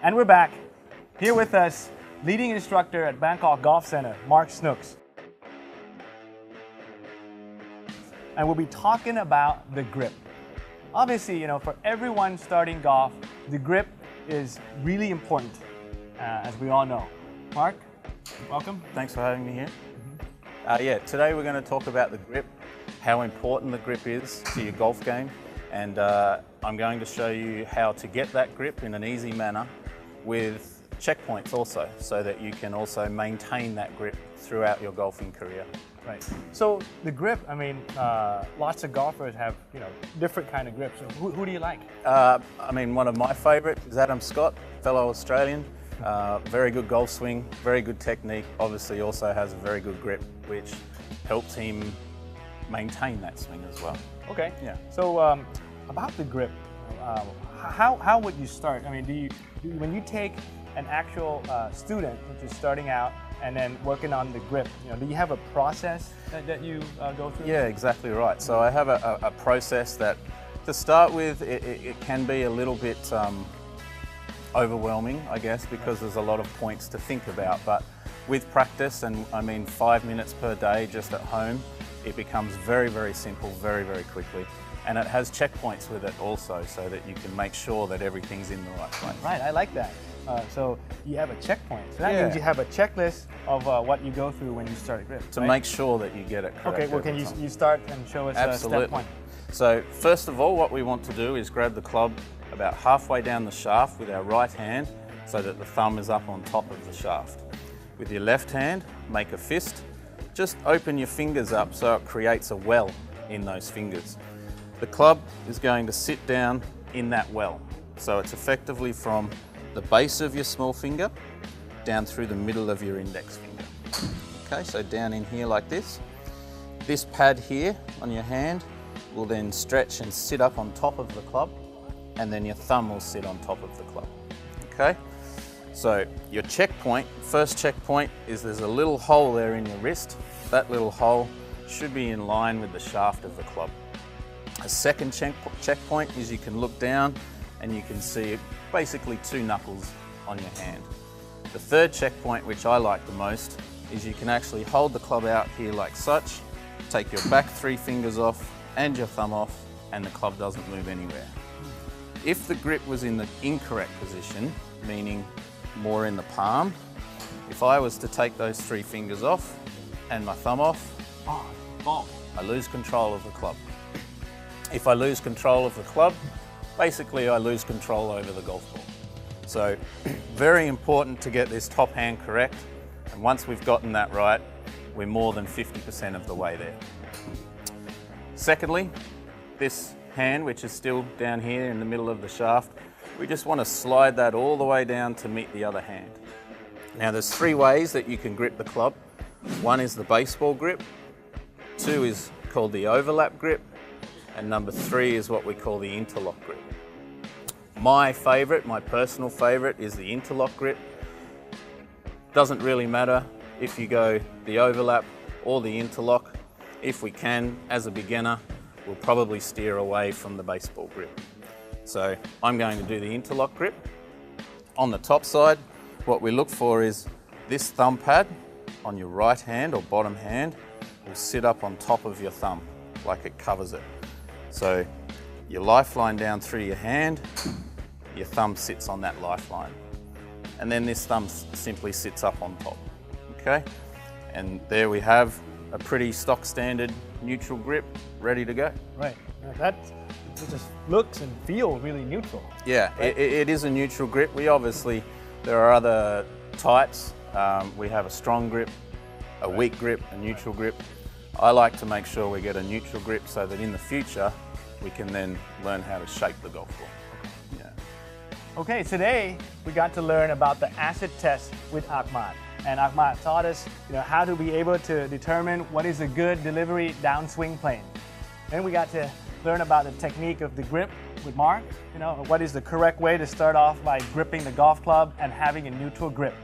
And we're back. Here with us, leading instructor at Bangkok Golf Center, Mark Snooks. And we'll be talking about the grip. Obviously, for everyone starting golf, the grip is really important, as we all know. Mark, welcome. Thanks for having me here. Today we're going to talk about the grip, how important the grip is to your golf game, and I'm going to show you how to get that grip in an easy manner with checkpoints also, so that you can also maintain that grip throughout your golfing career. Right. So the grip, lots of golfers have, different kind of grips. So who do you like? One of my favourites is Adam Scott, fellow Australian. Very good golf swing, very good technique. Obviously also has a very good grip, which helps him maintain that swing as well. Okay. Yeah. So about the grip, how would you start? When you take an actual student which is starting out and then working on the grip, do you have a process that you go through? Yeah, exactly right. So I have a process that, to start with, it can be a little bit overwhelming, I guess, because there's a lot of points to think about. But with practice, and 5 minutes per day just at home, it becomes very, very simple, very, very quickly. And it has checkpoints with it also, so that you can make sure that everything's in the right place. Right, I like that. So you have a checkpoint. So that means you have a checklist of what you go through when you start a grip. To make sure that you get it correct. Okay, well, can you start and show us step one? So first of all, what we want to do is grab the club about halfway down the shaft with our right hand, so that the thumb is up on top of the shaft. With your left hand, make a fist. Just open your fingers up so it creates a well in those fingers. The club is going to sit down in that well. So it's effectively from the base of your small finger down through the middle of your index finger. Okay, so down in here like this. This pad here on your hand will then stretch and sit up on top of the club, and then your thumb will sit on top of the club. Okay, so your checkpoint, first checkpoint is there's a little hole there in your wrist. That little hole should be in line with the shaft of the club. A second checkpoint is you can look down and you can see basically two knuckles on your hand. The third checkpoint, which I like the most, is you can actually hold the club out here like such, take your back 3 fingers off and your thumb off, and the club doesn't move anywhere. If the grip was in the incorrect position, meaning more in the palm, if I was to take those 3 fingers off and my thumb off, I lose control of the club. If I lose control of the club, basically I lose control over the golf ball. So very important to get this top hand correct, and once we've gotten that right, we're more than 50% of the way there. Secondly, this hand, which is still down here in the middle of the shaft, we just want to slide that all the way down to meet the other hand. Now there's 3 ways that you can grip the club. One is the baseball grip, 2 is called the overlap grip, and number 3 is what we call the interlock grip. My personal favorite is the interlock grip. Doesn't really matter if you go the overlap or the interlock. If we can, as a beginner, we'll probably steer away from the baseball grip. So I'm going to do the interlock grip. On the top side, what we look for is this thumb pad on your right hand or bottom hand will sit up on top of your thumb, like it covers it. So your lifeline down through your hand, your thumb sits on that lifeline. And then this thumb simply sits up on top, okay? And there we have a pretty stock standard neutral grip ready to go. Right, that just looks and feels really neutral. Yeah, right? It is a neutral grip. There are other types. We have a strong grip, a weak grip, a neutral grip. I like to make sure we get a neutral grip so that in the future we can then learn how to shape the golf ball. Yeah. Okay, today we got to learn about the acid test with Ahmad. And Ahmad taught us how to be able to determine what is a good delivery downswing plane. Then we got to learn about the technique of the grip with Mark. What is the correct way to start off by gripping the golf club and having a neutral grip.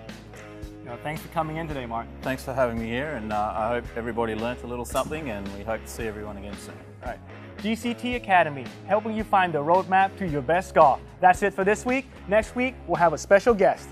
Thanks for coming in today, Mark. Thanks for having me here, and I hope everybody learnt a little something, and we hope to see everyone again soon. All right. GCT Academy, helping you find the roadmap to your best golf. That's it for this week. Next week, we'll have a special guest.